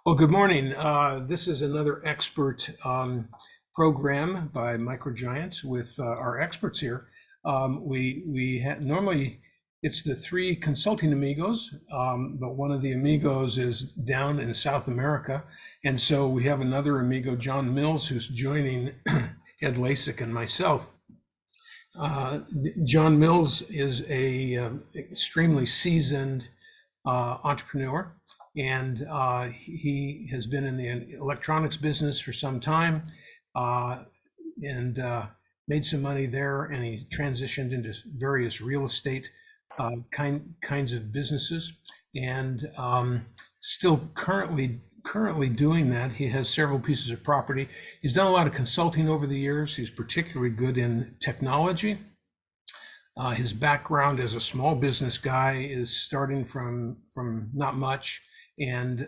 Well, good morning. This is another expert program by Microgiants with our experts here. Normally it's the three consulting amigos, but one of the amigos is down in South America, and so we have another amigo, John Mills, who's joining Ed Lasak and myself. John Mills is a extremely seasoned entrepreneur, and he has been in the electronics business for some time, and made some money there, and he transitioned into various real estate kinds of businesses, and still currently doing that. He has several pieces of property. He's done a lot of consulting over the years. He's particularly good in technology. His background as a small business guy is starting from not much, and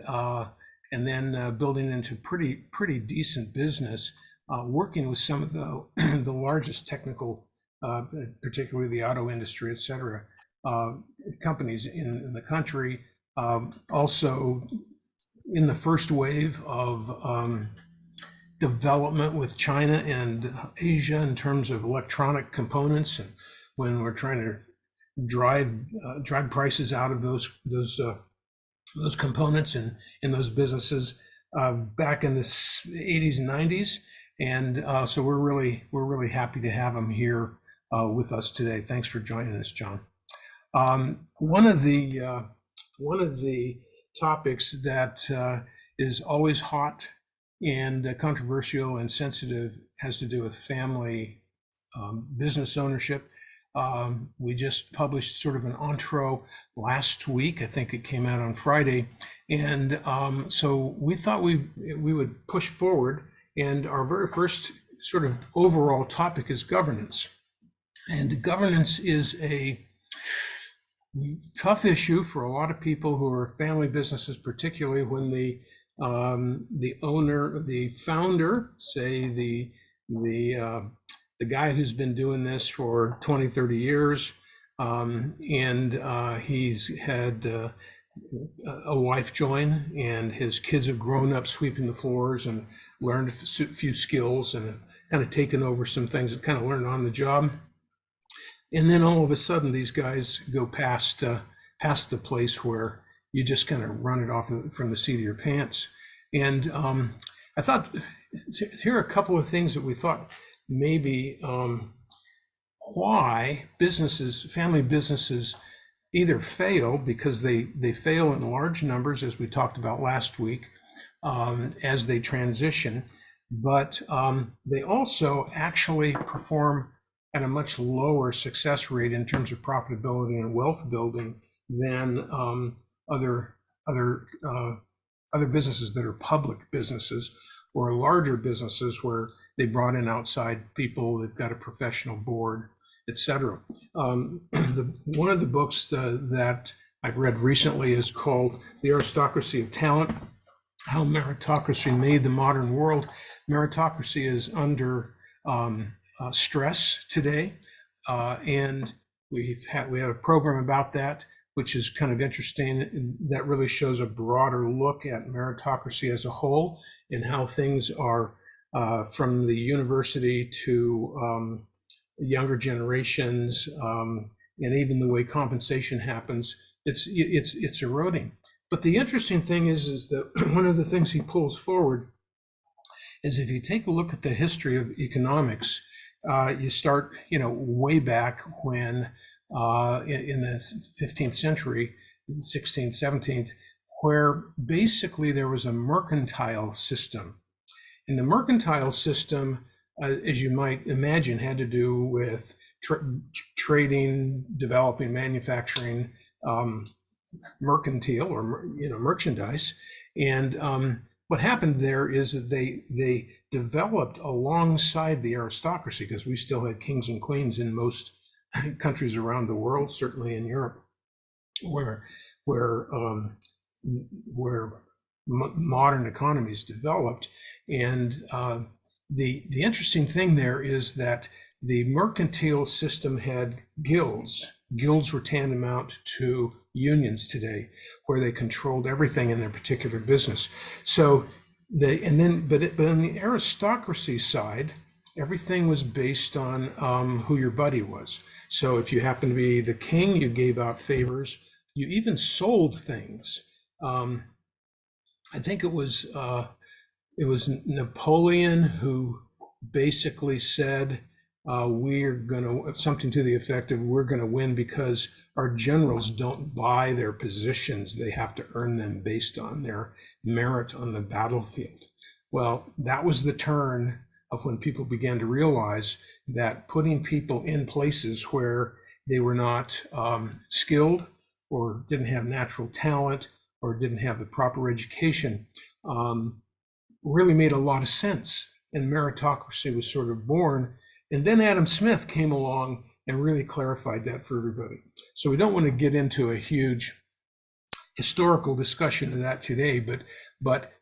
then building into pretty decent business, working with some of the the largest technical, particularly the auto industry, et cetera, companies in the country. Also in the first wave of development with China and Asia in terms of electronic components, and when we're trying to drive prices out of those components and in those businesses back in the 80s and 90s, and so we're really happy to have him here with us today. Thanks for joining us, John. One of the topics that is always hot and controversial and sensitive has to do with family business ownership. We just published sort of an intro last week. I think it came out on Friday, and so we thought we would push forward. And our very first sort of overall topic is governance, and governance is a tough issue for a lot of people who are family businesses, particularly when the owner, the founder, say the guy who's been doing this for 20, 30 years, and he's had a wife join, and his kids have grown up sweeping the floors and learned a few skills, and have kind of taken over some things and kind of learned on the job. And then all of a sudden, these guys go past the place where you just kind of run it off from the seat of your pants. And I thought, here are a couple of things that we thought maybe why family businesses either fail because they fail in large numbers, as we talked about last week, as they transition, but they also actually perform at a much lower success rate in terms of profitability and wealth building than other businesses that are public businesses, or larger businesses where they brought in outside people, they've got a professional board, etc. One of the books that I've read recently is called The Aristocracy of Talent: How Meritocracy Made the Modern World. Meritocracy is under stress today, and we have a program about that, which is kind of interesting. That really shows a broader look at meritocracy as a whole and how things are from the university to younger generations, and even the way compensation happens. It's eroding. But the interesting thing is that one of the things he pulls forward is, if you take a look at the history of economics, you start, way back when in the 15th century, 16th, 17th, where basically there was a mercantile system. And the mercantile system, as you might imagine, had to do with trading, developing, manufacturing, mercantile, or merchandise. And what happened there is that they developed alongside the aristocracy, because we still had kings and queens in most countries around the world, certainly in Europe, where modern economies developed. And the interesting thing there is that the mercantile system had guilds. Guilds were tantamount to unions today, where they controlled everything in their particular business. So but on the aristocracy side, everything was based on who your buddy was. So if you happened to be the king, you gave out favors. You even sold things. Um, I think it was Napoleon who basically said, we're going to, something to the effect of, we're going to win because our generals don't buy their positions. They have to earn them based on their merit on the battlefield. Well, that was the turn of when people began to realize that putting people in places where they were not skilled or didn't have natural talent or didn't have the proper education really made a lot of sense. And meritocracy was sort of born. And then Adam Smith came along and really clarified that for everybody. So we don't want to get into a huge historical discussion of that today, but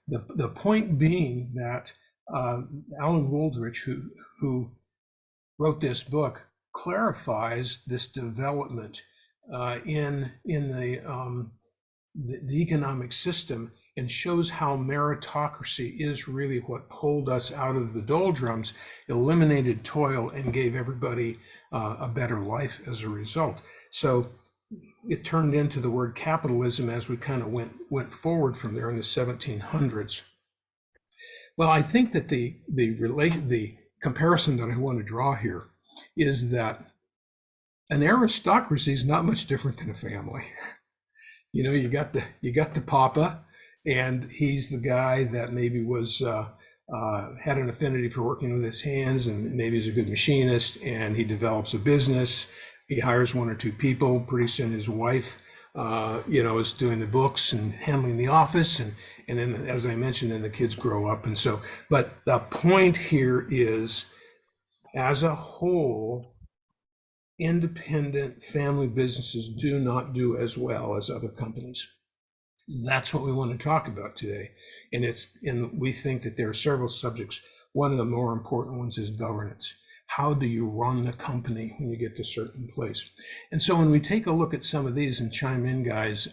the point being that Alan Wooldridge, who wrote this book, clarifies this development in the economic system and shows how meritocracy is really what pulled us out of the doldrums, eliminated toil, and gave everybody a better life as a result. So it turned into the word capitalism as we kind of went forward from there in the 1700s. Well, I think that the comparison that I want to draw here is that an aristocracy is not much different than a family. You know, you got the papa, and he's the guy that maybe was had an affinity for working with his hands, and maybe he's a good machinist, and he develops a business. He hires one or two people. Pretty soon, his wife, is doing the books and handling the office, and then, as I mentioned, then the kids grow up, and so. But the point here is, as a whole, independent family businesses do not do as well as other companies. That's what we want to talk about today. And we think that there are several subjects. One of the more important ones is governance. How do you run the company when you get to a certain place? And so when we take a look at some of these, and chime in, guys,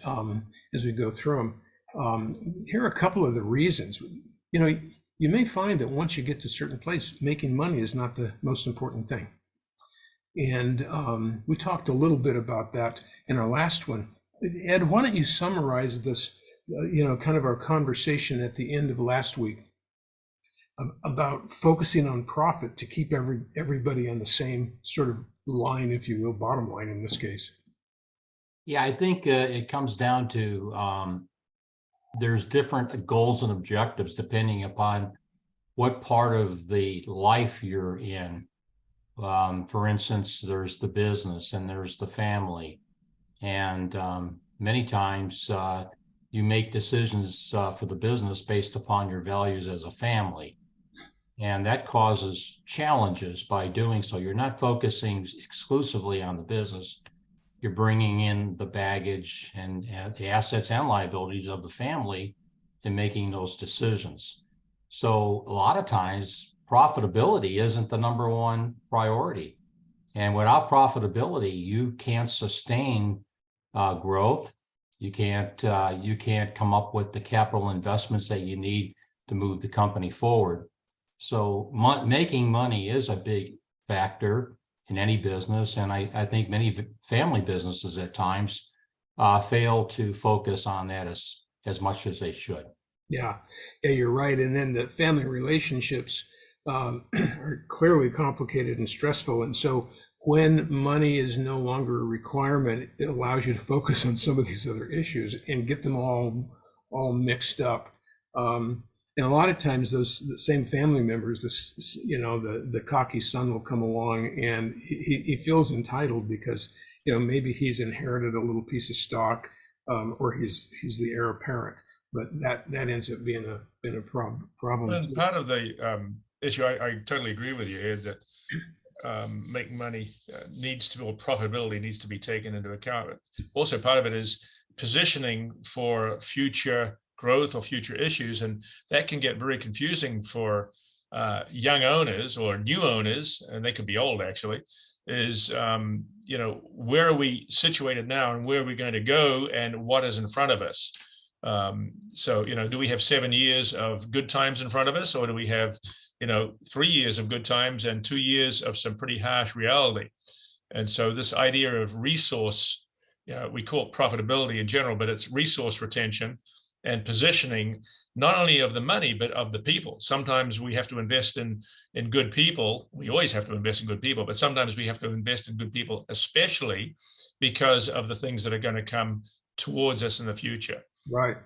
as we go through them, here are a couple of the reasons. You know, you may find that once you get to a certain place, making money is not the most important thing. And we talked a little bit about that in our last one. Ed, why don't you summarize this, kind of our conversation at the end of last week about focusing on profit to keep everybody on the same sort of line, if you will, bottom line in this case. Yeah, I think it comes down to there's different goals and objectives depending upon what part of the life you're in. For instance, there's the business and there's the family. And many times you make decisions for the business based upon your values as a family. And that causes challenges by doing so. You're not focusing exclusively on the business. You're bringing in the baggage and the assets and liabilities of the family in making those decisions. So a lot of times profitability isn't the number one priority. And without profitability, you can't sustain growth. You can't come up with the capital investments that you need to move the company forward. So making money is a big factor in any business. And I think many family businesses at times fail to focus on that as much as they should. Yeah, you're right. And then the family relationships are clearly complicated and stressful. And so when money is no longer a requirement, it allows you to focus on some of these other issues and get them all mixed up. And a lot of times the same family members, the cocky son will come along and he feels entitled because, maybe he's inherited a little piece of stock, or he's the heir apparent. But that ends up being a problem. And part of the issue, I totally agree with you, Ed, that making money profitability needs to be taken into account. Also, part of it is positioning for future growth or future issues, and that can get very confusing for young owners or new owners, and they could be old actually, is where are we situated now and where are we going to go and what is in front of us? So, do we have 7 years of good times in front of us, or do we have, 3 years of good times and 2 years of some pretty harsh reality? And so this idea of resource, we call it profitability in general, but it's resource retention and positioning, not only of the money, but of the people. Sometimes we have to invest in good people. We always have to invest in good people, but sometimes we have to invest in good people, especially because of the things that are going to come towards us in the future. Right.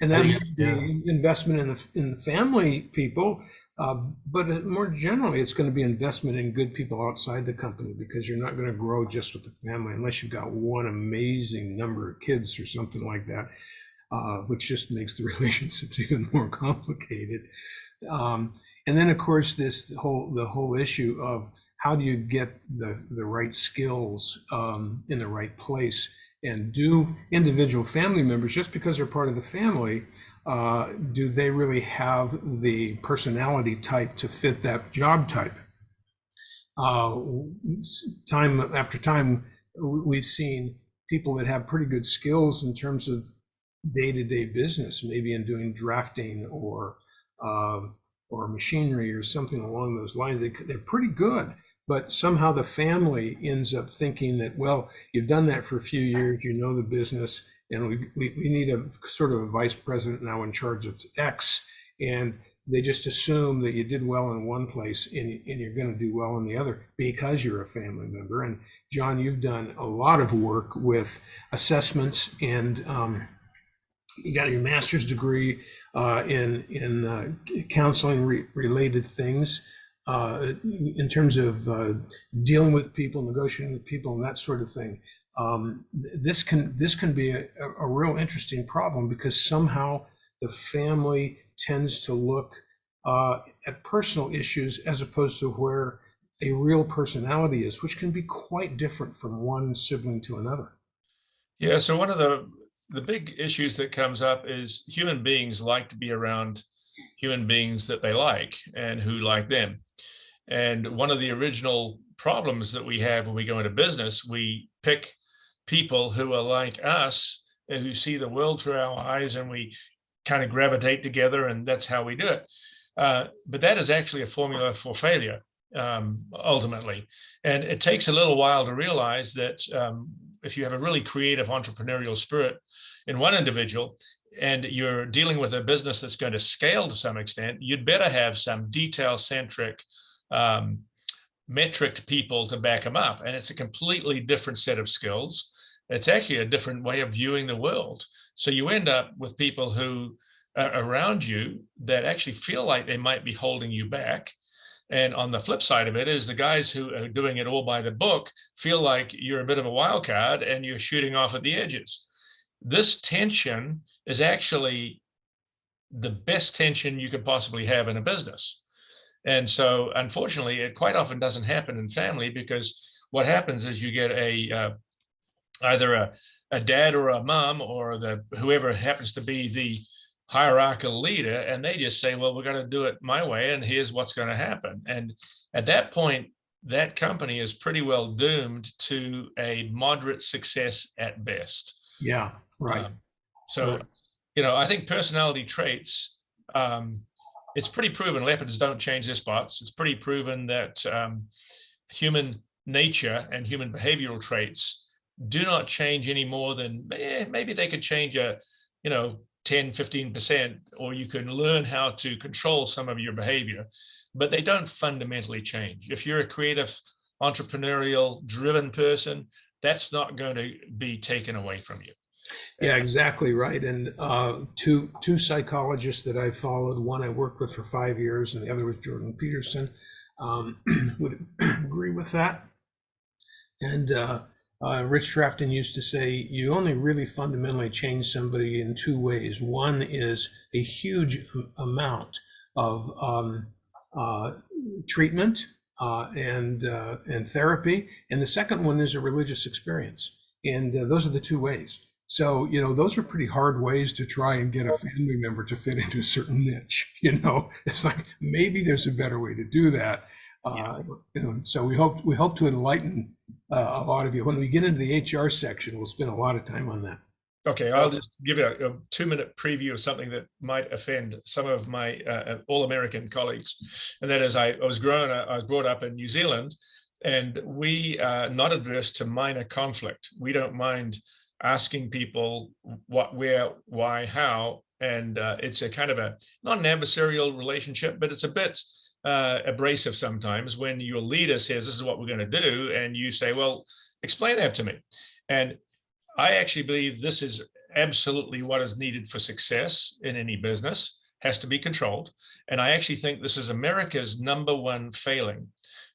And that means the investment in the family people, but more generally, it's going to be investment in good people outside the company, because you're not going to grow just with the family unless you've got one amazing number of kids or something like that, which just makes the relationships even more complicated. And then, of course, the whole issue of how do you get the right skills in the right place. And do individual family members, just because they're part of the family, do they really have the personality type to fit that job type? Time after time, we've seen people that have pretty good skills in terms of day-to-day business, maybe in doing drafting or machinery or something along those lines. They're pretty good. But somehow the family ends up thinking that, well, you've done that for a few years, you know the business, and we need a sort of a vice president now in charge of X. And they just assume that you did well in one place and you're going to do well in the other because you're a family member. And John, you've done a lot of work with assessments, and you got your master's degree in counseling related things. In terms of dealing with people, negotiating with people, and that sort of thing. This can be a real interesting problem, because somehow the family tends to look at personal issues as opposed to where a real personality is, which can be quite different from one sibling to another. Yeah, so one of the big issues that comes up is human beings like to be around human beings that they like and who like them. And one of the original problems that we have when we go into business, we pick people who are like us, who see the world through our eyes, and we kind of gravitate together, and that's how we do it. But that is actually a formula for failure, ultimately. And it takes a little while to realize that if you have a really creative entrepreneurial spirit in one individual, and you're dealing with a business that's going to scale to some extent, you'd better have some detail-centric metric people to back them up. And it's a completely different set of skills. It's actually a different way of viewing the world. So you end up with people who are around you that actually feel like they might be holding you back. And on the flip side of it is the guys who are doing it all by the book feel like you're a bit of a wild card and you're shooting off at the edges. This tension is actually the best tension you could possibly have in a business. And so, unfortunately, it quite often doesn't happen in family, because what happens is you get either a dad or a mom or whoever happens to be the hierarchical leader, and they just say, well, we're going to do it my way, and here's what's going to happen. And at that point, that company is pretty well doomed to a moderate success at best. Yeah, right. I think personality traits, it's pretty proven leopards don't change their spots. It's pretty proven that human nature and human behavioral traits do not change any more than maybe they could change 10-15%, or you can learn how to control some of your behavior, but they don't fundamentally change. If you're a creative, entrepreneurial, driven person, that's not going to be taken away from you. Yeah, exactly right. And two psychologists that I followed, one I worked with for 5 years, and the other was Jordan Peterson, would agree with that. And Rich Trafton used to say, you only really fundamentally change somebody in two ways. One is a huge amount of treatment and therapy, and the second one is a religious experience. And those are the two ways. So, those are pretty hard ways to try and get a family member to fit into a certain niche. It's like, maybe there's a better way to do that. So we hope to enlighten a lot of you. When we get into the HR section, we'll spend a lot of time on that. Okay, I'll just give you a 2-minute preview of something that might offend some of my all-American colleagues, and that is I was brought up in New Zealand, and we are not adverse to minor conflict. We don't mind asking people what, where, why, how, and it's a kind of a not an adversarial relationship, but it's a bit abrasive sometimes when your leader says this is what we're going to do, and you say, well, explain that to me. And I actually believe this is absolutely what is needed for success in any business, has to be controlled. And I actually think this is America's #1 failing.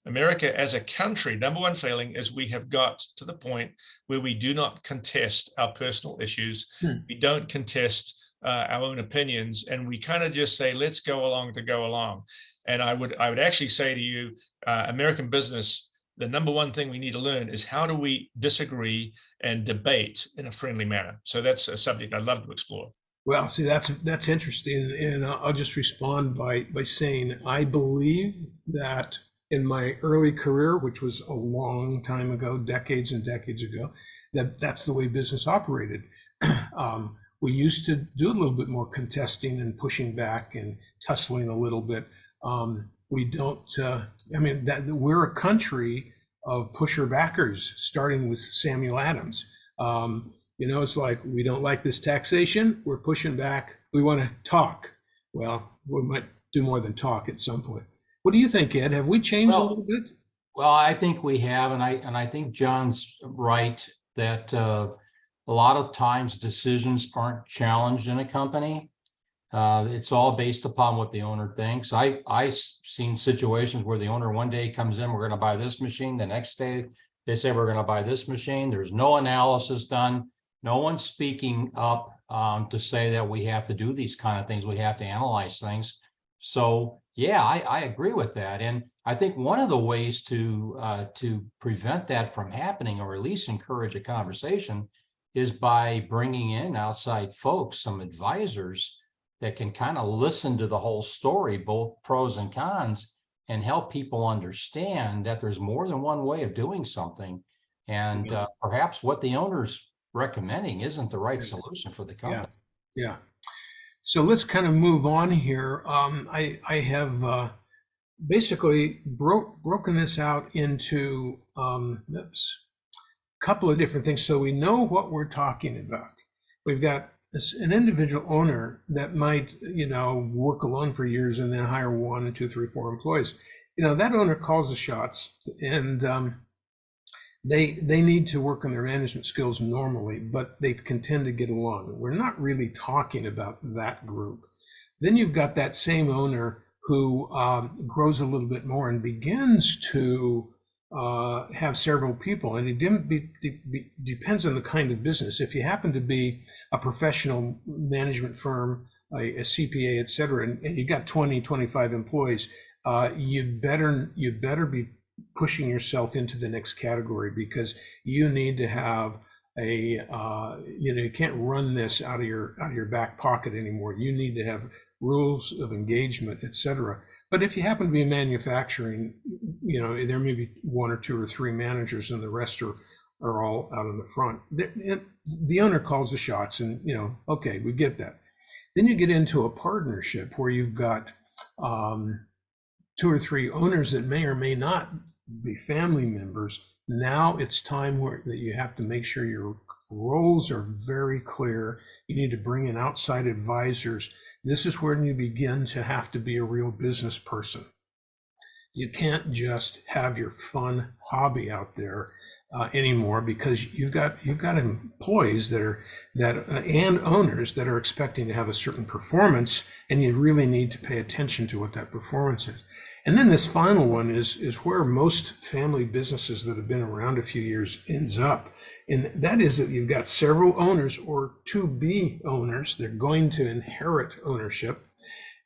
America as a country, #1 failing is we have got to the point where we do not contest our personal issues. We don't contest our own opinions, and we kind of just say, let's go along to go along. And I would actually say to you, American business, the #1 thing we need to learn is how do we disagree and debate in a friendly manner. So that's a subject I'd love to explore. Well, see, that's interesting, and I'll just respond by saying I believe that in my early career, which was a long time ago, decades and decades ago, that's the way business operated. We used to do a little bit more contesting and pushing back and tussling a little bit. We don't. I mean, we're a country of pusher backers, starting with Samuel Adams. It's like, we don't like this taxation, we're pushing back, we want to talk. Well, we might do more than talk at some point. What do you think, Ed? Have we changed a little bit? Well, I think we have, and I think John's right that a lot of times decisions aren't challenged in a company. It's all based upon what the owner thinks. I've seen situations where the owner one day comes in, we're going to buy this machine. The next day they say we're going to buy this machine. There's no analysis done. No one's speaking up to say that we have to do these kind of things. We have to analyze things. So yeah, I agree with that. And I think one of the ways to prevent that from happening, or at least encourage a conversation, is by bringing in outside folks, some advisors that can kind of listen to the whole story, both pros and cons, and help people understand that there's more than one way of doing something. And perhaps what the owner's recommending isn't the right solution for the company. Yeah. So let's kind of move on here. I have basically broken this out into a couple of different things, so we know what we're talking about. We've got an individual owner that might, work alone for years and then hire 1, 2, 3, 4 employees. That owner calls the shots, and they need to work on their management skills normally, but they can tend to get along. We're not really talking about that group. Then you've got that same owner who grows a little bit more and begins to have several people, and it depends on the kind of business. If you happen to be a professional management firm, a CPA, et cetera, and you got 20, 25 employees, you better be pushing yourself into the next category, because you need to have you can't run this out of your back pocket anymore. You need to have rules of engagement, et cetera. But if you happen to be in manufacturing, there may be 1 or 2 or 3 managers, and the rest are all out in the front. The owner calls the shots, and okay, we get that. Then you get into a partnership where you've got 2 or 3 owners that may or may not be family members. Now it's time that you have to make sure your roles are very clear. You need to bring in outside advisors. This is when you begin to have to be a real business person. You can't just have your fun hobby out there anymore, because you've got employees and owners that are expecting to have a certain performance, and you really need to pay attention to what that performance is. And then this final one is where most family businesses that have been around a few years ends up. And that is that you've got several owners, or to-be owners. They're going to inherit ownership.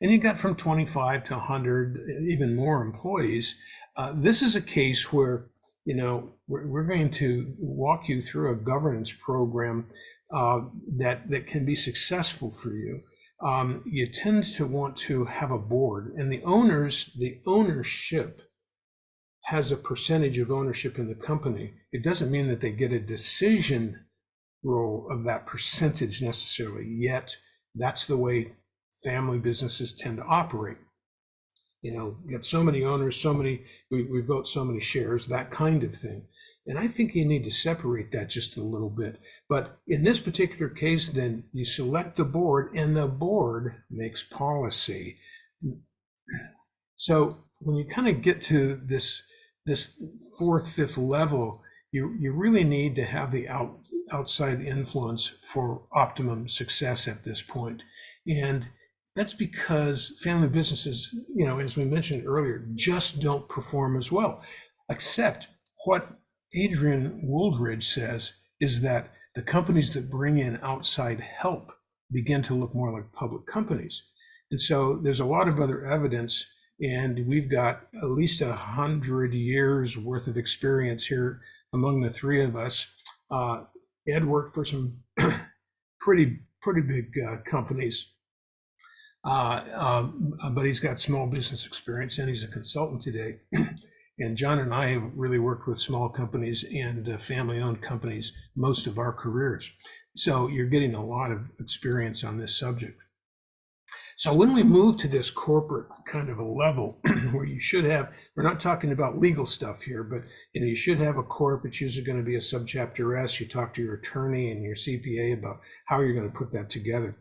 And you got from 25 to 100, even more employees. This is a case where, we're going to walk you through a governance program that can be successful for you. You tend to want to have a board, and the ownership has a percentage of ownership in the company. it doesn't mean that they get a decision role of that percentage necessarily, yet that's the way family businesses tend to operate. You know, get so many owners, we vote so many shares, that kind of thing. And I think you need to separate that just a little bit. But in this particular case, then you select the board and the board makes policy. So when you kind of get to this fourth, fifth level, you really need to have the outside influence for optimum success at this point. And that's because family businesses, you know, as we mentioned earlier, just don't perform as well. Except what Adrian Wooldridge says is that the companies that bring in outside help begin to look more like public companies. And so there's a lot of other evidence, and we've got at least 100 years worth of experience here among the three of us. Ed worked for some pretty big companies, but he's got small business experience and he's a consultant today. And John and I have really worked with small companies and family-owned companies most of our careers. So you're getting a lot of experience on this subject. So when we move to this corporate kind of a level where you should have, we're not talking about legal stuff here, but you know, you should have a corp. It's usually going to be a subchapter S. You talk to your attorney and your CPA about how you're going to put that together.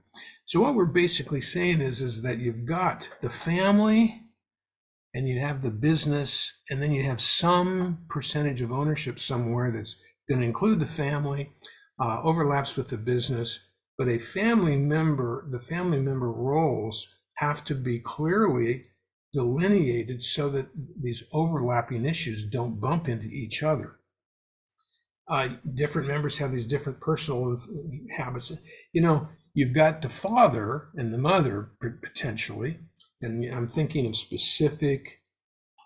So what we're basically saying is that you've got the family and you have the business, and then you have some percentage of ownership somewhere that's going to include the family, overlaps with the business, but the family member roles have to be clearly delineated so that these overlapping issues don't bump into each other. Different members have these different personal habits. You know, you've got the father and the mother potentially, and I'm thinking of specific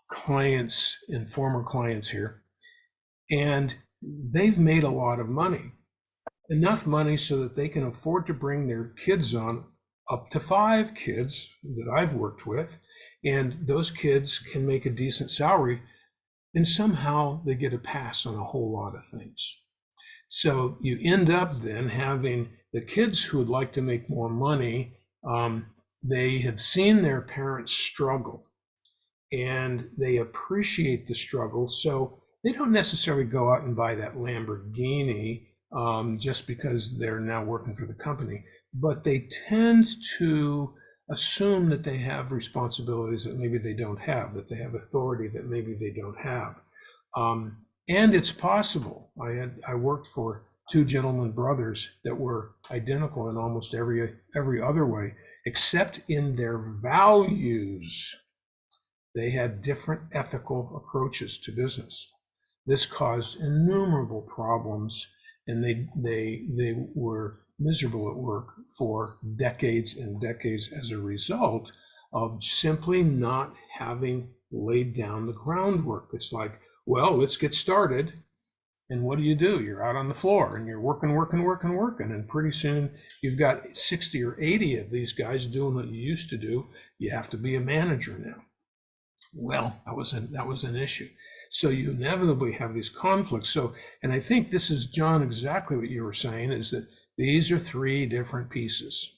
clients and former clients here, and they've made a lot of money, enough money so that they can afford to bring their kids on, up to 5 kids that I've worked with, and those kids can make a decent salary, and somehow they get a pass on a whole lot of things. So you end up then having the kids who would like to make more money. They have seen their parents struggle and they appreciate the struggle. So they don't necessarily go out and buy that Lamborghini just because they're now working for the company, but they tend to assume that they have responsibilities that maybe they don't have, that they have authority that maybe they don't have. And it's possible. I worked for 2 gentleman brothers that were identical in almost every other way, except in their values. They had different ethical approaches to business. This caused innumerable problems, and they were miserable at work for decades and decades as a result of simply not having laid down the groundwork. It's like, well, let's get started. And what do? You're out on the floor and you're working. And pretty soon you've got 60 or 80 of these guys doing what you used to do. You have to be a manager now. Well, that was an issue. So you inevitably have these conflicts. So, and I think this is, John, exactly what you were saying, is that these are 3 different pieces.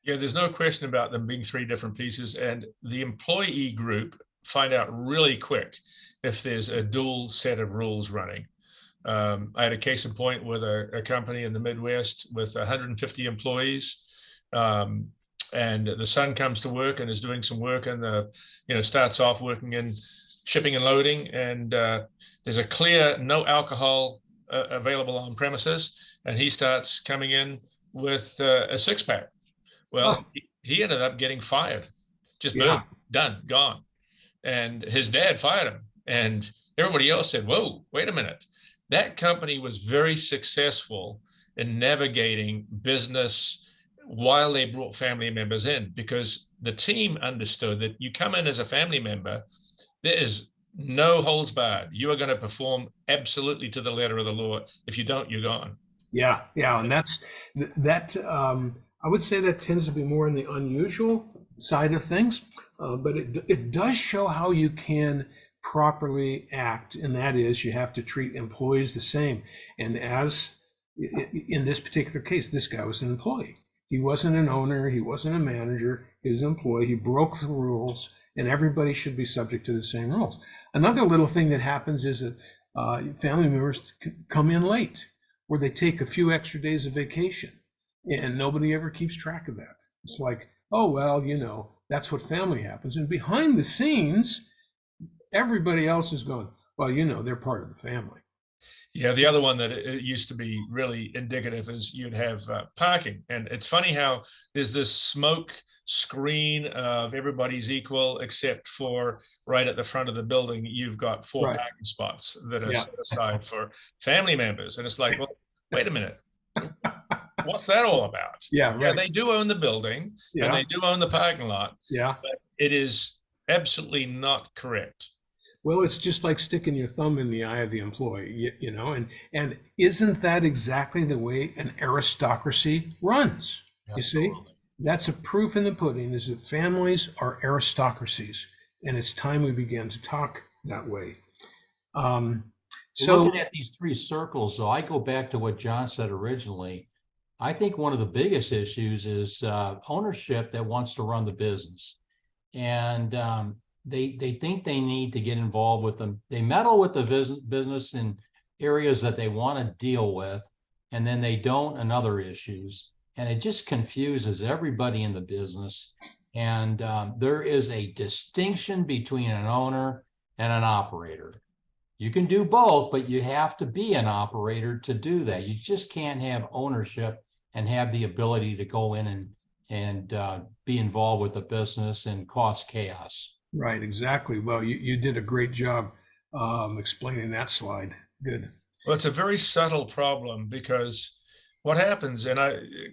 Yeah, there's no question about them being 3 different pieces, and the employee group find out really quick if there's a dual set of rules running. I had a case in point with a company in the Midwest with 150 employees. And the son comes to work and is doing some work, and starts off working in shipping and loading, and there's a clear no alcohol available on premises, and he starts coming in with a 6-pack. Well, he ended up getting fired. Just boom, done, gone. And his dad fired him, and everybody else said, whoa, wait a minute. That company was very successful in navigating business while they brought family members in, because the team understood that you come in as a family member, there is no holds barred. You are going to perform absolutely to the letter of the law. If you don't, you're gone. Yeah. And that I would say that tends to be more in the unusual side of things, but it does show how you can properly act, and that is you have to treat employees the same. And as in this particular case, this guy was an employee. He wasn't an owner, he wasn't a manager, he was an employee. He broke the rules, and everybody should be subject to the same rules. Another little thing that happens is that family members come in late, or they take a few extra days of vacation, and nobody ever keeps track of that. It's like, oh, well, you know, that's what family happens. And behind the scenes, everybody else is going, well, you know, they're part of the family. Yeah, the other one that it used to be really indicative is you'd have parking. And it's funny how there's this smoke screen of everybody's equal, except for right at the front of the building, you've got 4 Right. parking spots that are Yeah. set aside for family members. And it's like, well, wait a minute. What's that all about? Yeah, Yeah, right. they do own the building and Yeah, they do own the parking lot, yeah. but it is absolutely not correct. Well, it's just like sticking your thumb in the eye of the employee, you know, and isn't that exactly the way an aristocracy runs? You see, Absolutely. that's a proof in the pudding is that families are aristocracies, and it's time we began to talk that way. So, Looking at these 3 circles, though, I go back to what John said originally. I think one of the biggest issues is ownership that wants to run the business. And they think they need to get involved with them. They meddle with the business in areas that they want to deal with, and then they don't in other issues. And it just confuses everybody in the business. And there is a distinction between an owner and an operator. You can do both, but you have to be an operator to do that. You just can't have ownership and have the ability to go in and be involved with the business and cause chaos. right, exactly. Well, you did a great job explaining that slide. Good. Well, it's a very subtle problem because what happens, and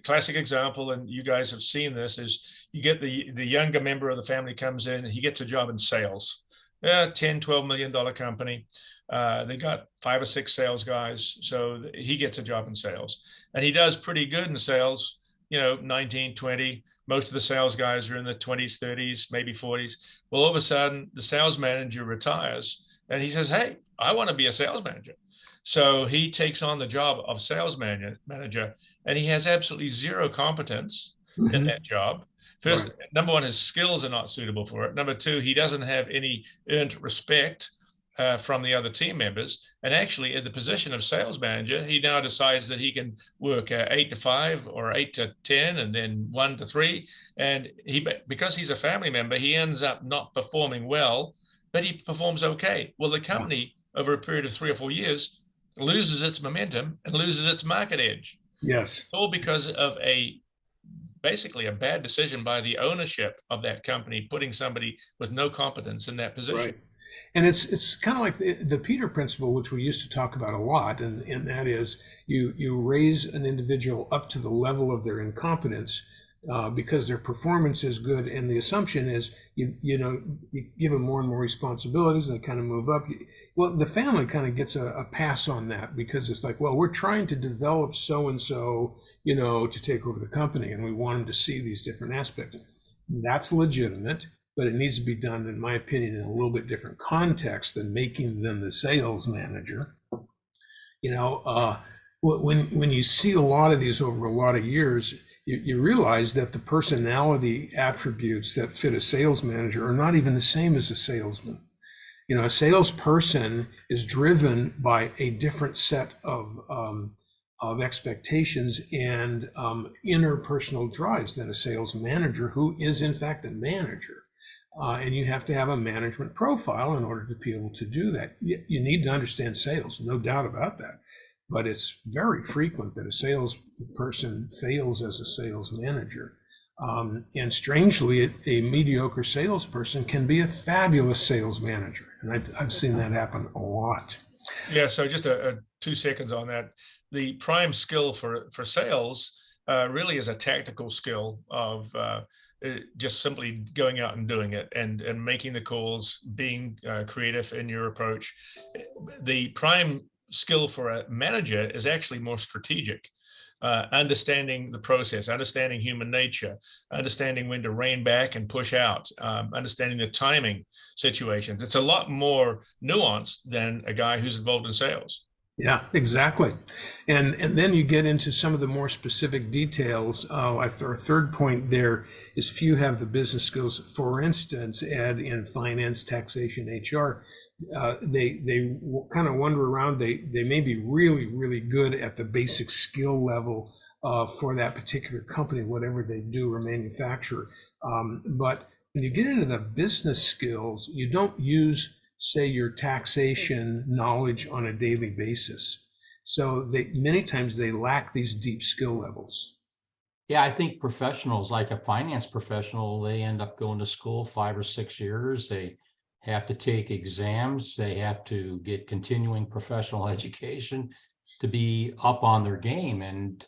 classic example, and you guys have seen this, is you get the younger member of the family comes in, and he gets a job in sales. 10, $12 million company. They got 5 or 6 sales guys. So he gets a job in sales, and he does pretty good in sales, 19, 20. Most of the sales guys are in the 20s, 30s, maybe 40s. Well, all of a sudden the sales manager retires and he says, hey, I want to be a sales manager. So he takes on the job of sales manager, and he has absolutely zero competence in that job. First, Right. Number one, his skills are not suitable for it. Number two, he doesn't have any earned respect from the other team members. And actually, in the position of sales manager, he now decides that he can work 8 to 5 or 8 to 10 and then 1 to 3. And because he's a family member, he ends up not performing well, but he performs okay. Well, the company over a period of 3 or 4 years loses its momentum and loses its market edge. Yes. All because of basically a bad decision by the ownership of that company, putting somebody with no competence in that position. Right. And it's kind of like the Peter principle, which we used to talk about a lot, and that is you raise an individual up to the level of their incompetence because their performance is good, and the assumption is you give them more and more responsibilities, and they kind of move up. Well, the family kind of gets a pass on that because it's like, well, we're trying to develop so and so, to take over the company, and we want them to see these different aspects. That's legitimate, but it needs to be done, in my opinion, in a little bit different context than making them the sales manager. When you see a lot of these over a lot of years, you realize that the personality attributes that fit a sales manager are not even the same as a salesman. A salesperson is driven by a different set of expectations and interpersonal drives than a sales manager, who is in fact a manager. And you have to have a management profile in order to be able to do that. You need to understand sales, no doubt about that. But it's very frequent that a salesperson fails as a sales manager. And strangely, a mediocre salesperson can be a fabulous sales manager. And I've seen that happen a lot. Yeah, so just 2 seconds on that. The prime skill for sales really is a tactical skill of just simply going out and doing it and making the calls, being creative in your approach. The prime skill for a manager is actually more strategic. understanding the process, understanding human nature, understanding when to rein back and push out, understanding the timing situations. It's a lot more nuanced than a guy who's involved in sales. Yeah, exactly. And then you get into some of the more specific details. Our third point there is few have the business skills. For instance, Ed, in finance, taxation, HR, they kind of wander around. They may be really, really good at the basic skill level for that particular company, whatever they do or manufacture. But when you get into the business skills, you don't use, say, your taxation knowledge on a daily basis. So many times they lack these deep skill levels. Yeah, I think professionals, like a finance professional, they end up going to school 5 or 6 years. They have to take exams. They have to get continuing professional education to be up on their game. And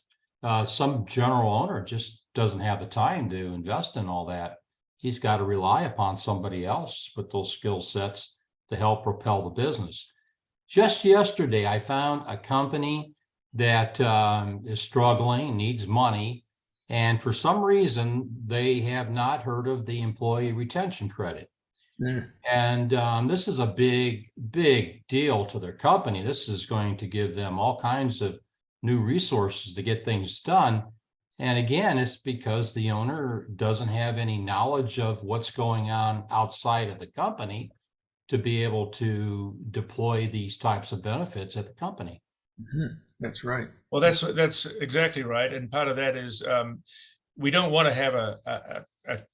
some general owner just doesn't have the time to invest in all that. He's got to rely upon somebody else with those skill sets to help propel the business. Just yesterday, I found a company that is struggling, needs money, and for some reason, they have not heard of the employee retention credit. Mm. And this is a big, big deal to their company. This is going to give them all kinds of new resources to get things done. And again, it's because the owner doesn't have any knowledge of what's going on outside of the company to be able to deploy these types of benefits at the company. Mm-hmm. That's right. Well, that's exactly right. And part of that is we don't want to have a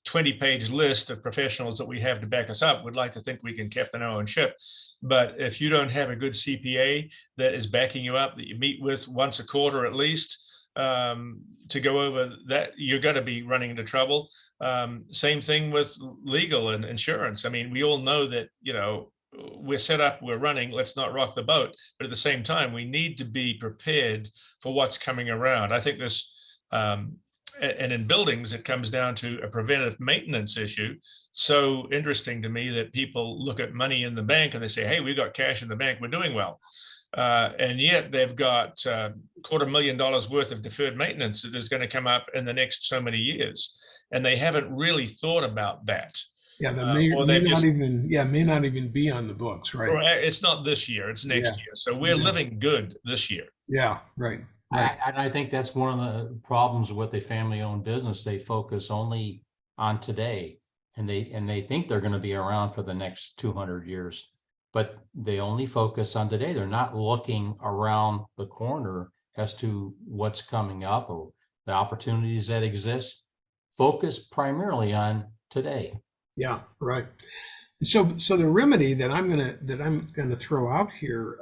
20-page list of professionals that we have to back us up. We'd like to think we can captain our own ship. But if you don't have a good CPA that is backing you up, that you meet with once a quarter at least, to go over that, you're going to be running into trouble. Same thing with legal and insurance. I mean, we all know that, we're set up, we're running, let's not rock the boat. But at the same time, we need to be prepared for what's coming around. I think this, and in buildings, it comes down to a preventive maintenance issue. So interesting to me that people look at money in the bank and they say, hey, we've got cash in the bank, we're doing well. And yet they've got $250,000 worth of deferred maintenance that is going to come up in the next so many years. And they haven't really thought about that. Yeah, that may not even be on the books, right? Or it's not this year, it's next year. So we're living good this year. Yeah, right. And I think that's one of the problems with a family-owned business. They focus only on today, and they think they're going to be around for the next 200 years, but they only focus on today. They're not looking around the corner as to what's coming up or the opportunities that exist. Focus primarily on today. Yeah, right. So the remedy that I'm gonna throw out here,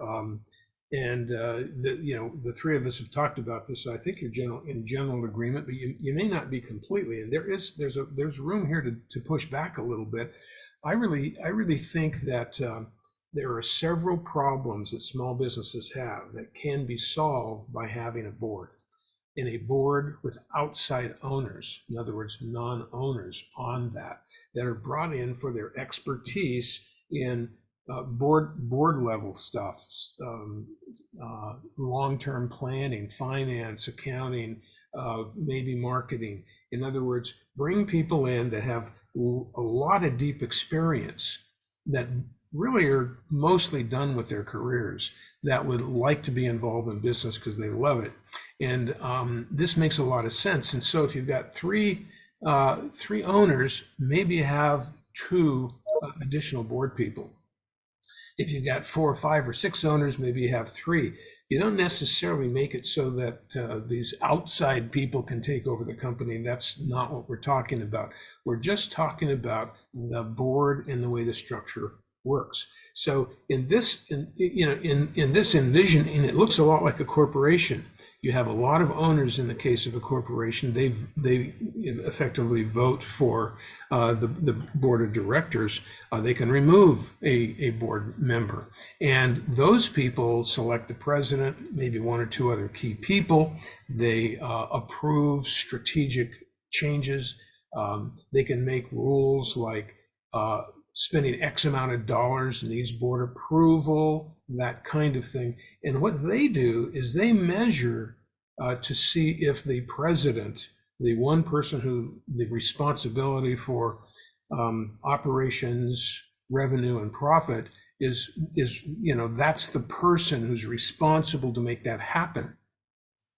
the three of us have talked about this. So I think you're in general agreement, but you may not be completely. And there's room here to push back a little bit. I really think that there are several problems that small businesses have that can be solved by having a board. And a board with outside owners, in other words, non-owners on that are brought in for their expertise in board level stuff, long-term planning, finance, accounting, maybe marketing. In other words, bring people in that have a lot of deep experience that really are mostly done with their careers, that would like to be involved in business because they love it. And this makes a lot of sense. And so if you've got three owners, maybe you have 2 additional board people. If you've got 4 or 5 or 6 owners, maybe you have 3. You don't necessarily make it so that these outside people can take over the company. That's not what we're talking about. We're just talking about the board and the way the structure works. So in this envision, and it looks a lot like a corporation. You have a lot of owners in the case of a corporation. They effectively vote for the board of directors. They can remove a board member, and those people select the president, maybe 1 or 2 other key people. They approve strategic changes. They can make rules like spending X amount of dollars needs board approval, that kind of thing. And what they do is they measure to see if the president, the one person who the responsibility for operations, revenue, and profit is that's the person who's responsible to make that happen.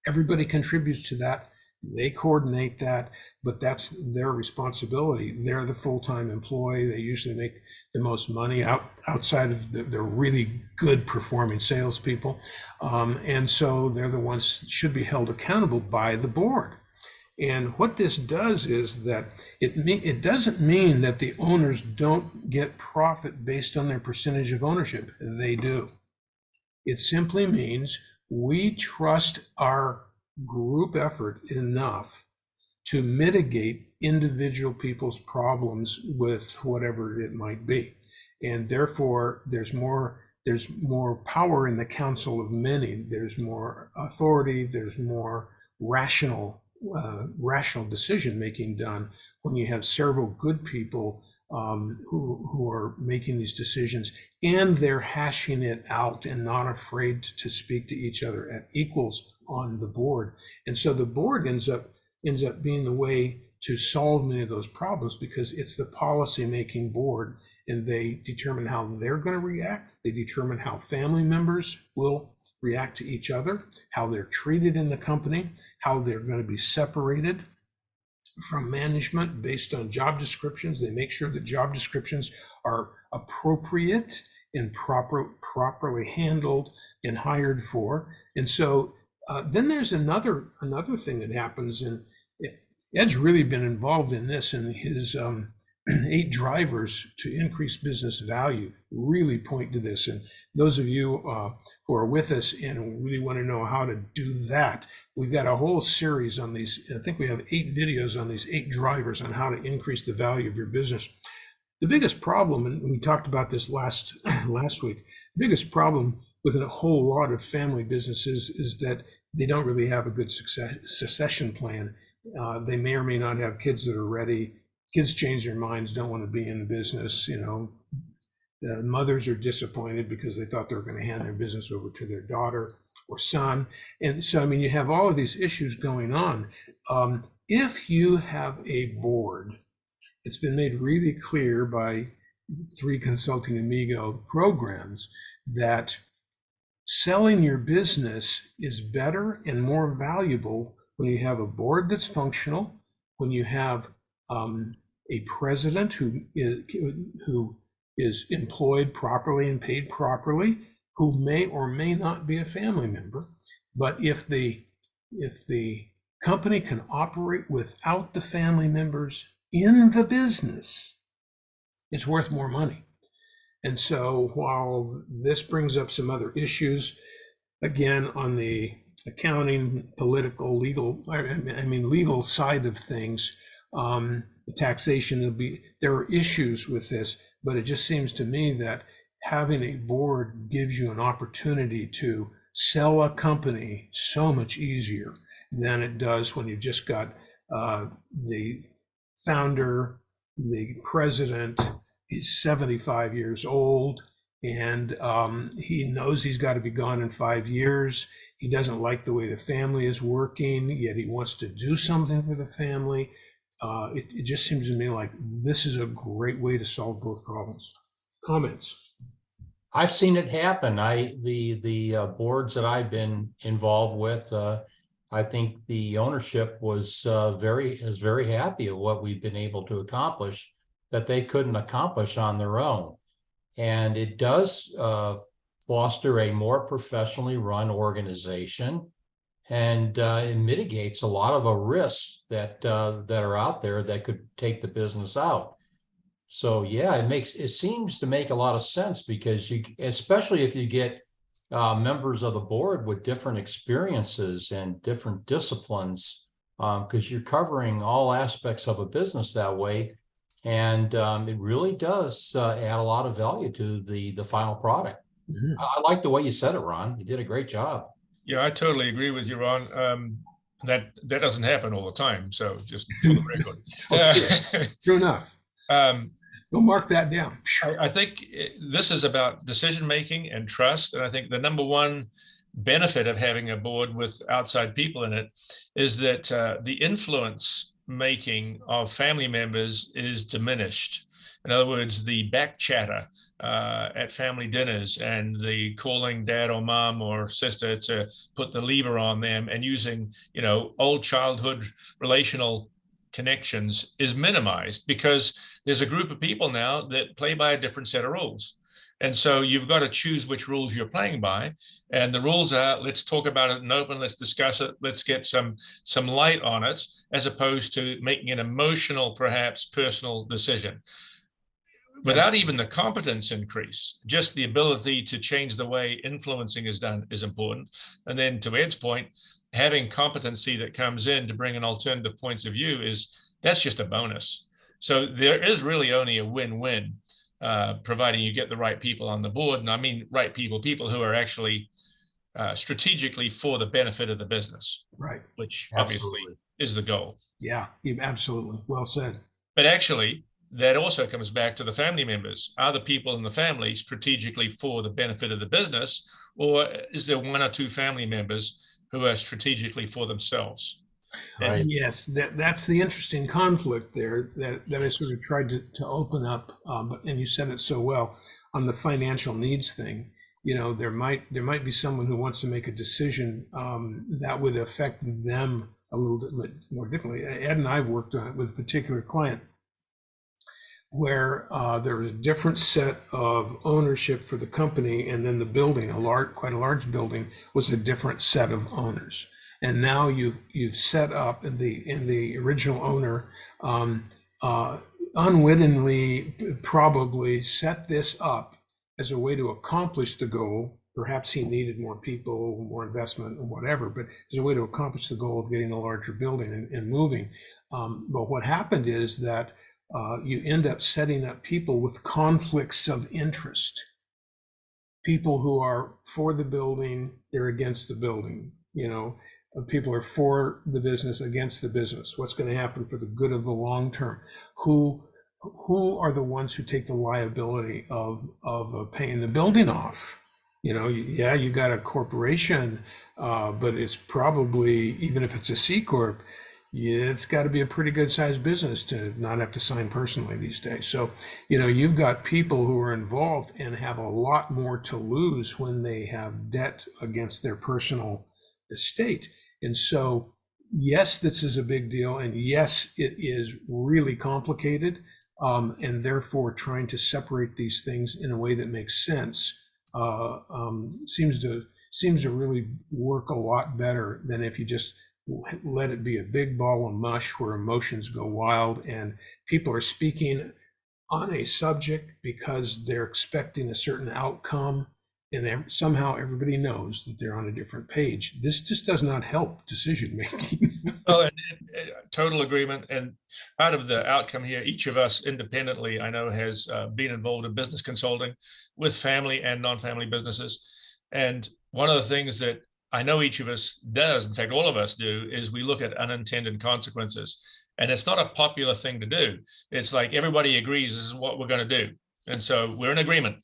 Everybody contributes to that. They coordinate that, but that's their responsibility. They're the full-time employee. They usually make the most money outside of the really good performing salespeople. And so they're the ones that should be held accountable by the board. And what this does is that it doesn't mean that the owners don't get profit based on their percentage of ownership. They do. It simply means we trust our group effort enough to mitigate individual people's problems with whatever it might be. And therefore, there's more power in the council of many. There's more authority. There's more rational decision making done when you have several good people who are making these decisions, and they're hashing it out and not afraid to speak to each other at equals on the board. And so the board ends up being the way to solve many of those problems, because it's the policy making board, and they determine how they're going to react. They determine how family members will react to each other, how they're treated in the company, how they're going to be separated from management based on job descriptions. They make sure that job descriptions are appropriate and properly handled and hired for. And so then there's another thing that happens, and Ed's really been involved in this, and his 8 drivers to increase business value really point to this. And those of you who are with us and really want to know how to do that, we've got a whole series on these. I think we have 8 videos on these 8 drivers on how to increase the value of your business. The biggest problem, and we talked about this last week, the biggest problem with a whole lot of family businesses is that they don't really have a good succession plan. They may or may not have kids that are ready. Kids change their minds, don't want to be in the business. Mothers are disappointed because they thought they were going to hand their business over to their daughter or son. And so, you have all of these issues going on. If you have a board, it's been made really clear by 3 Consulting Amigo programs that selling your business is better and more valuable when you have a board that's functional, when you have a president who is employed properly and paid properly, who may or may not be a family member. But if the company can operate without the family members in the business, it's worth more money. And so while this brings up some other issues, again, on the accounting, political, legal side of things, the taxation, there are issues with this, but it just seems to me that having a board gives you an opportunity to sell a company so much easier than it does when you've just got the founder, the president. He's 75 years old, and he knows he's got to be gone in 5 years. He doesn't like the way the family is working, yet he wants to do something for the family. It just seems to me like this is a great way to solve both problems. Comments? I've seen it happen. The boards that I've been involved with, I think the ownership was very happy of what we've been able to accomplish that they couldn't accomplish on their own. And it does foster a more professionally run organization, and it mitigates a lot of risks that are out there that could take the business out. So yeah, it seems to make a lot of sense, because especially if you get members of the board with different experiences and different disciplines, because you're covering all aspects of a business that way. And it really does add a lot of value to the final product. Mm-hmm. I like the way you said it, Ron. You did a great job. Yeah, I totally agree with you, Ron. That doesn't happen all the time. So just for the record. True enough. Go mark that down. I think this is about decision making and trust. And I think the number one benefit of having a board with outside people in it is that the influence making of family members is diminished. In other words, the back chatter at family dinners and the calling dad or mom or sister to put the lever on them and using, old childhood relational connections is minimized because there's a group of people now that play by a different set of rules. And so you've got to choose which rules you're playing by. And the rules are, let's talk about it in open, let's discuss it, let's get some light on it, as opposed to making an emotional, perhaps personal decision. Without even the competence increase, just the ability to change the way influencing is done is important. And then to Ed's point, having competency that comes in to bring an alternative points of view that's just a bonus. So there is really only a win-win, providing you get the right people on the board. And I mean, right people who are actually strategically for the benefit of the business, Right. Which obviously is the goal. Yeah, absolutely. Well said. But actually, that also comes back to the family members. Are the people in the family strategically for the benefit of the business, or is there one or two family members who are strategically for themselves? Right. Yes, that's the interesting conflict there that I sort of tried to open up, and you said it so well on the financial needs thing. There might be someone who wants to make a decision that would affect them a little bit more differently. Ed and I have worked on it with a particular client where there was a different set of ownership for the company, and then the building, quite a large building, was a different set of owners. And now you've set up, and the original owner unwittingly probably set this up as a way to accomplish the goal. Perhaps he needed more people, more investment, or whatever, but as a way to accomplish the goal of getting a larger building and moving. But what happened is that you end up setting up people with conflicts of interest. People who are for the building, they're against the building. People are for the business, against the business. What's going to happen for the good of the long term? Who are the ones who take the liability of paying the building off? You got a corporation, but it's probably, even if it's a C corp, it's got to be a pretty good sized business to not have to sign personally these days. So, you've got people who are involved and have a lot more to lose when they have debt against their personal estate. And so, yes, this is a big deal. And yes, it is really complicated. And therefore, trying to separate these things in a way that makes sense seems to really work a lot better than if you just let it be a big ball of mush where emotions go wild and people are speaking on a subject because they're expecting a certain outcome, and somehow everybody knows that they're on a different page. This just does not help decision making. Well, total agreement. And part of the outcome here, each of us independently, I know, has been involved in business consulting with family and non-family businesses. And one of the things that I know each of us does, in fact, all of us do, is we look at unintended consequences. And it's not a popular thing to do. It's like everybody agrees this is what we're going to do. And so we're in agreement.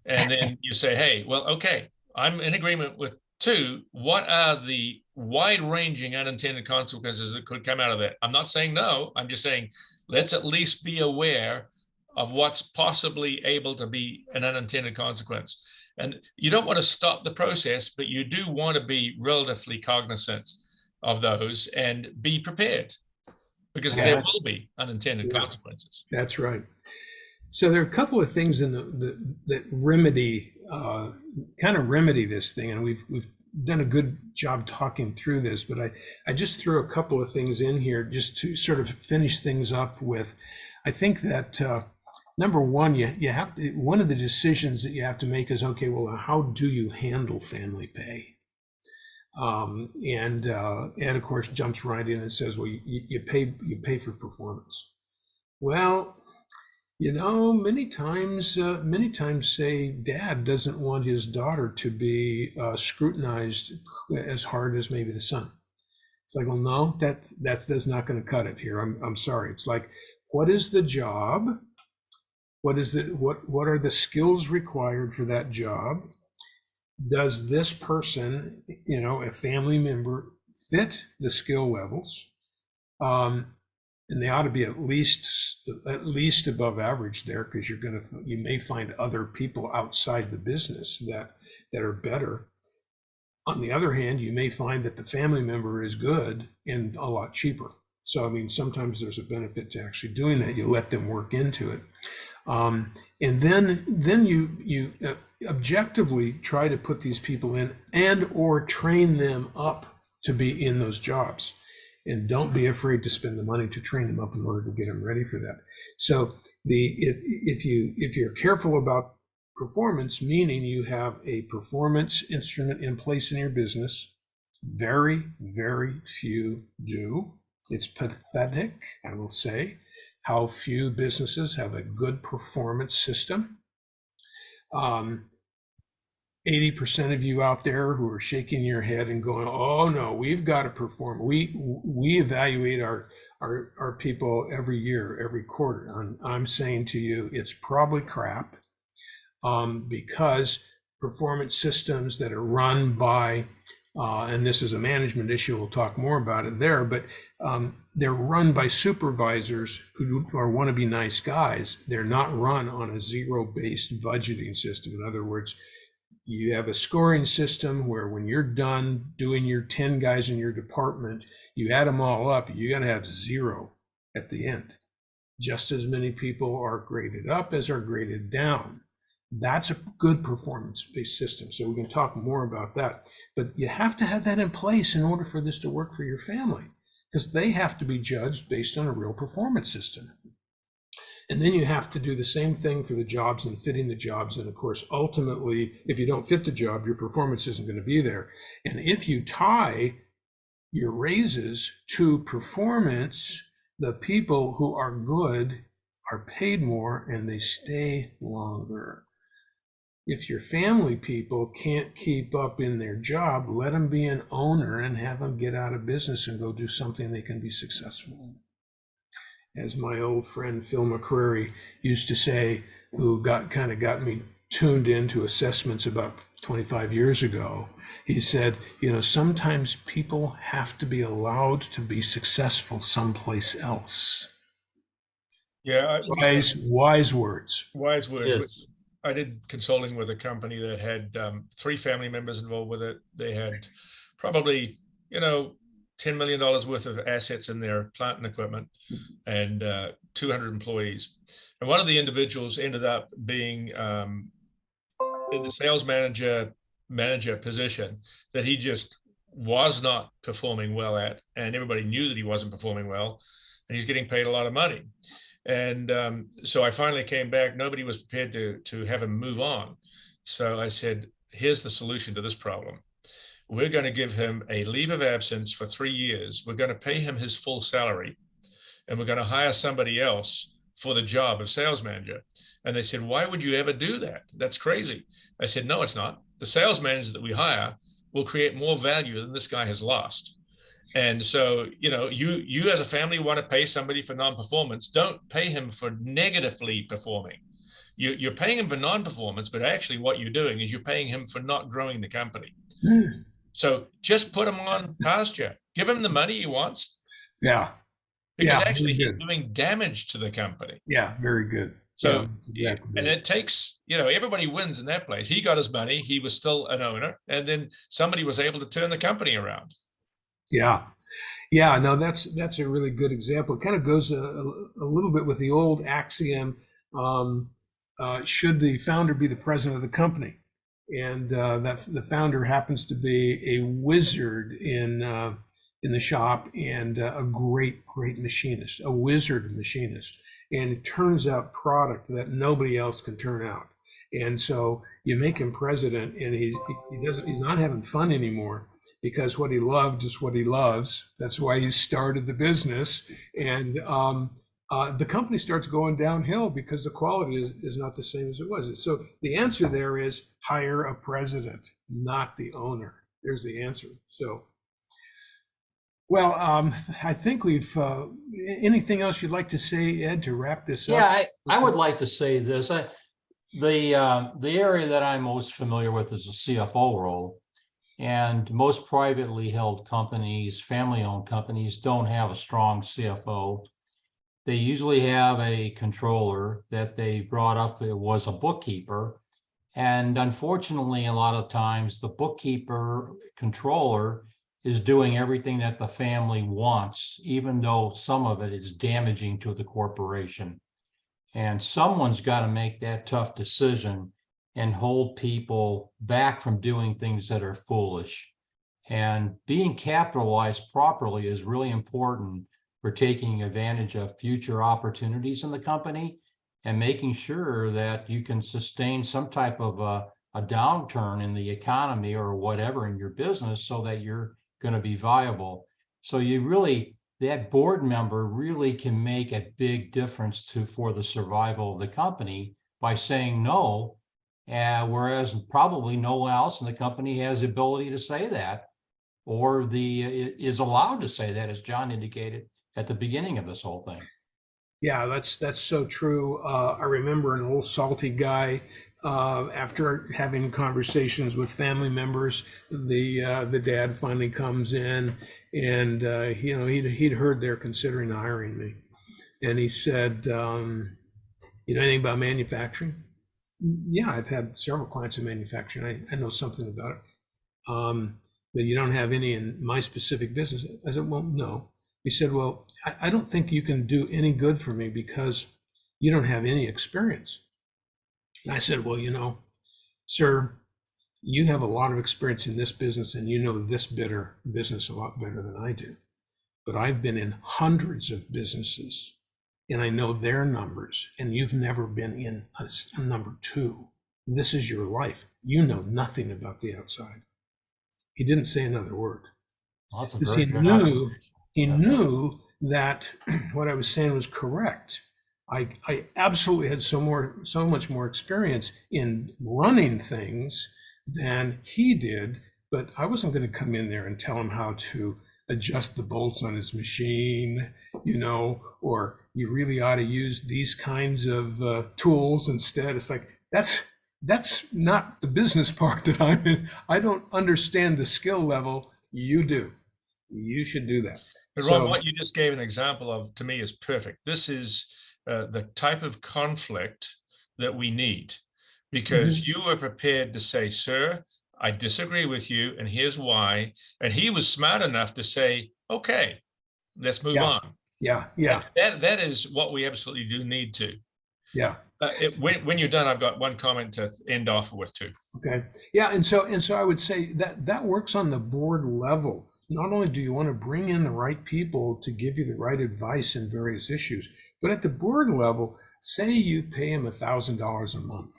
And then you say, hey, well, okay, I'm in agreement with two. What are the wide-ranging unintended consequences that could come out of that? I'm not saying no. I'm just saying let's at least be aware of what's possibly able to be an unintended consequence. And you don't want to stop the process, but you do want to be relatively cognizant of those and be prepared, because there will be unintended consequences. That's right. So there are a couple of things in that remedy this thing, and we've done a good job talking through this. But I just threw a couple of things in here just to sort of finish things up with. I think that number one, you have to, one of the decisions that you have to make is, okay, well, how do you handle family pay? And of course jumps right in and says, well, you pay for performance. Well, many times, say dad doesn't want his daughter to be scrutinized as hard as maybe the son. It's like, well, no, that's not going to cut it here. I'm sorry. It's like, what is the job? What are the skills required for that job? does this person, a family member, fit the skill levels? And they ought to be at least above average there, because you may find other people outside the business that are better. On the other hand, you may find that the family member is good and a lot cheaper. So, I mean, sometimes there's a benefit to actually doing that. You let them work into it. And then you objectively try to put these people in and or train them up to be in those jobs. And don't be afraid to spend the money to train them up in order to get them ready for that. So if you're careful about performance, meaning you have a performance instrument in place in your business, very, very few do. It's pathetic, I will say, how few businesses have a good performance system. 80% of you out there who are shaking your head and going, "Oh no, we've got to perform." We evaluate our people every year, every quarter. I'm saying to you, it's probably crap, because performance systems that are run by, and this is a management issue, we'll talk more about it there, but they're run by supervisors who are wannabe nice guys. They're not run on a zero-based budgeting system. In other words, you have a scoring system where when you're done doing your 10 guys in your department, you add them all up, you got to have 0 at the end. Just as many people are graded up as are graded down. That's a good performance-based system. So we can talk more about that. But you have to have that in place in order for this to work for your family, because they have to be judged based on a real performance system. And then you have to do the same thing for the jobs and fitting the jobs. And of course, ultimately, if you don't fit the job, your performance isn't going to be there. And if you tie your raises to performance, the people who are good are paid more and they stay longer. If your family people can't keep up in their job, let them be an owner and have them get out of business and go do something they can be successful in. As my old friend Phil McCrary used to say, who got me tuned into assessments about 25 years ago, he said, sometimes people have to be allowed to be successful someplace else. Yeah. Wise words. Wise words. Yes. I did consulting with a company that had 3 family members involved with it. They had probably, $10 million worth of assets in their plant and equipment, and 200 employees. And one of the individuals ended up being in the sales manager position that he just was not performing well at, and everybody knew that he wasn't performing well, and he's getting paid a lot of money. And so I finally came back. Nobody was prepared to have him move on. So I said, here's the solution to this problem. We're going to give him a leave of absence for 3 years. We're going to pay him his full salary, and we're going to hire somebody else for the job of sales manager. And they said, why would you ever do that? That's crazy. I said, no, it's not. The sales manager that we hire will create more value than this guy has lost. And so, you as a family want to pay somebody for non-performance, don't pay him for negatively performing. You're paying him for non-performance, but actually what you're doing is you're paying him for not growing the company. So just put him on pasture, give him the money he wants. Yeah. Because actually he's doing damage to the company. Yeah, very good. So, exactly. And it takes, everybody wins in that place. He got his money, he was still an owner, and then somebody was able to turn the company around. Yeah. No, that's a really good example. It kind of goes a little bit with the old axiom, should the founder be the president of the company? And that the founder happens to be a wizard in the shop and a great machinist, a wizard machinist. And it turns out product that nobody else can turn out. And so you make him president, and he's not having fun anymore, because what he loved is what he loves. That's why he started the business. And the company starts going downhill because the quality is not the same as it was. So the answer there is hire a president, not the owner. There's the answer. So, well, I think we've, anything else you'd like to say, Ed, to wrap this up? Yeah, I would like to say this. The area that I'm most familiar with is the CFO role. And most privately held companies, family-owned companies, don't have a strong CFO. They usually have a controller that they brought up that was a bookkeeper. And unfortunately, a lot of times the bookkeeper controller is doing everything that the family wants, even though some of it is damaging to the corporation. And someone's got to make that tough decision and hold people back from doing things that are foolish. And being capitalized properly is really important for taking advantage of future opportunities in the company and making sure that you can sustain some type of a downturn in the economy or whatever in your business so that you're going to be viable. So you really, that board member really can make a big difference for the survival of the company by saying no, whereas probably no one else in the company has the ability to say that or is allowed to say that, as John indicated at the beginning of this whole thing. Yeah, that's so true. I remember an old salty guy. After having conversations with family members, the dad finally comes in, and he'd heard they're considering hiring me, and he said, "You know anything about manufacturing?" Yeah, I've had several clients in manufacturing. I know something about it. But you don't have any in my specific business. I said, well, no. He said, well, I don't think you can do any good for me because you don't have any experience. And I said, well, sir, you have a lot of experience in this business and you know this business a lot better than I do. But I've been in hundreds of businesses and I know their numbers, and you've never been in a number two. This is your life. You know nothing about the outside. He didn't say another word. Well, that's a Because very good observation. he knew that what I was saying was correct. I absolutely had so much more experience in running things than he did, but I wasn't going to come in there and tell him how to adjust the bolts on his machine, or you really ought to use these kinds of tools instead. It's like, that's not the business part that I'm in. I don't understand the skill level. You do. You should do that. But Ron, what you just gave an example of, to me, is perfect. This is the type of conflict that we need, because you were prepared to say, sir, I disagree with you, and here's why. And he was smart enough to say, okay, let's move on. Yeah. That is what we absolutely do need to. Yeah. When you're done, I've got one comment to end off with too. Okay. Yeah, and so I would say that works on the board level. Not only do you want to bring in the right people to give you the right advice in various issues, but at the board level, say you pay them $1,000 a month.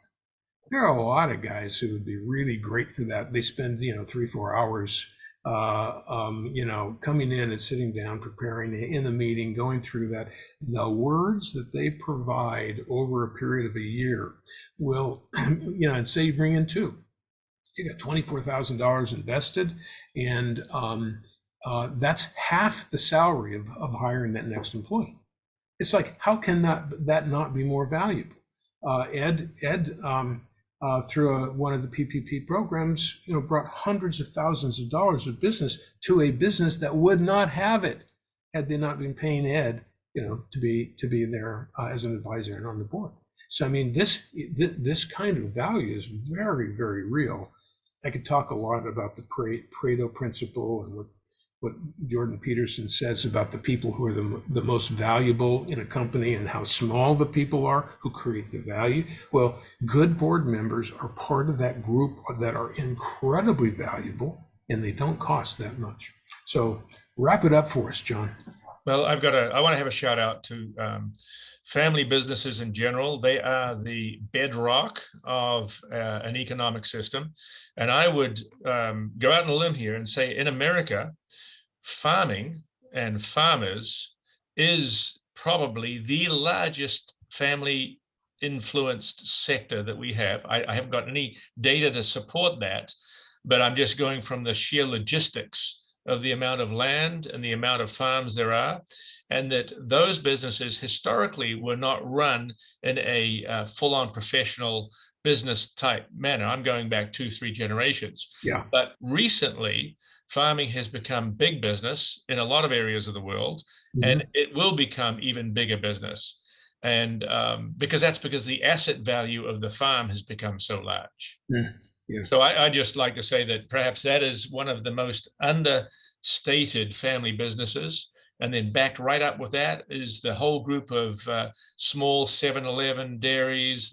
There are a lot of guys who would be really great for that. They spend 3-4 hours coming in and sitting down, preparing in a meeting, going through that. The words that they provide over a period of a year will, and say you bring in two, you got $24,000 invested, and that's half the salary of hiring that next employee. It's like, how can that not be more valuable? Ed, through one of the PPP programs, brought hundreds of thousands of dollars of business to a business that would not have it had they not been paying Ed, to be there as an advisor and on the board. So I mean, this kind of value is very, very real. I could talk a lot about the Pareto principle and what Jordan Peterson says about the people who are the most valuable in a company and how small the people are who create the value. Well, good board members are part of that group that are incredibly valuable, and they don't cost that much. So wrap it up for us, John. Well, I want to have a shout out to family businesses in general. They are the bedrock of an economic system. And I would go out on a limb here and say, in America, farming and farmers is probably the largest family influenced sector that we have. I haven't got any data to support that, but I'm just going from the sheer logistics of the amount of land and the amount of farms there are, and that those businesses historically were not run in a full-on professional business type manner. I'm going back 2-3 generations. Yeah. But recently, farming has become big business in a lot of areas of the world, and it will become even bigger business. And because the asset value of the farm has become so large. Yeah. So I just like to say that perhaps that is one of the most understated family businesses. And then backed right up with that is the whole group of small 7-Eleven dairies,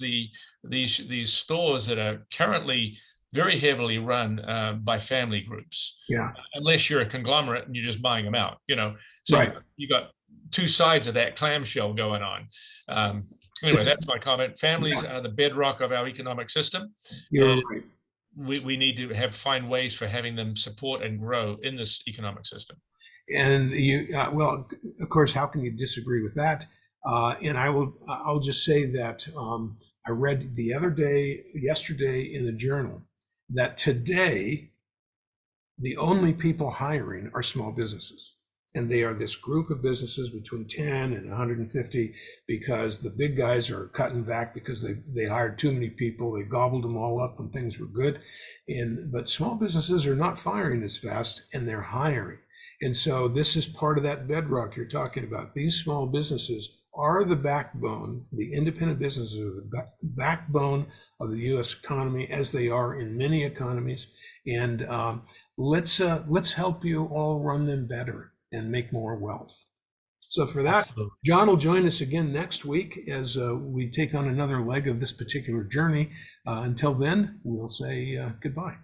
these stores that are currently very heavily run by family groups. Yeah. Unless you're a conglomerate and you're just buying them out, you know. So Right. you got two sides of that clamshell going on. Anyway, that's my comment. Families are the bedrock of our economic system. You're And right. we need to find ways for having them support and grow in this economic system. And you, well, of course, how can you disagree with that? And I'll just say that I read yesterday in the journal, that today the only people hiring are small businesses. And they are this group of businesses between 10 and 150, because the big guys are cutting back because they hired too many people. They gobbled them all up when things were good. But small businesses are not firing as fast, and they're hiring. And so this is part of that bedrock you're talking about. These small businesses are the backbone, the independent businesses are the backbone of the U.S. economy, as they are in many economies. And let's help you all run them better and make more wealth. So for that, Absolutely. John will join us again next week as we take on another leg of this particular journey. Until then, we'll say goodbye.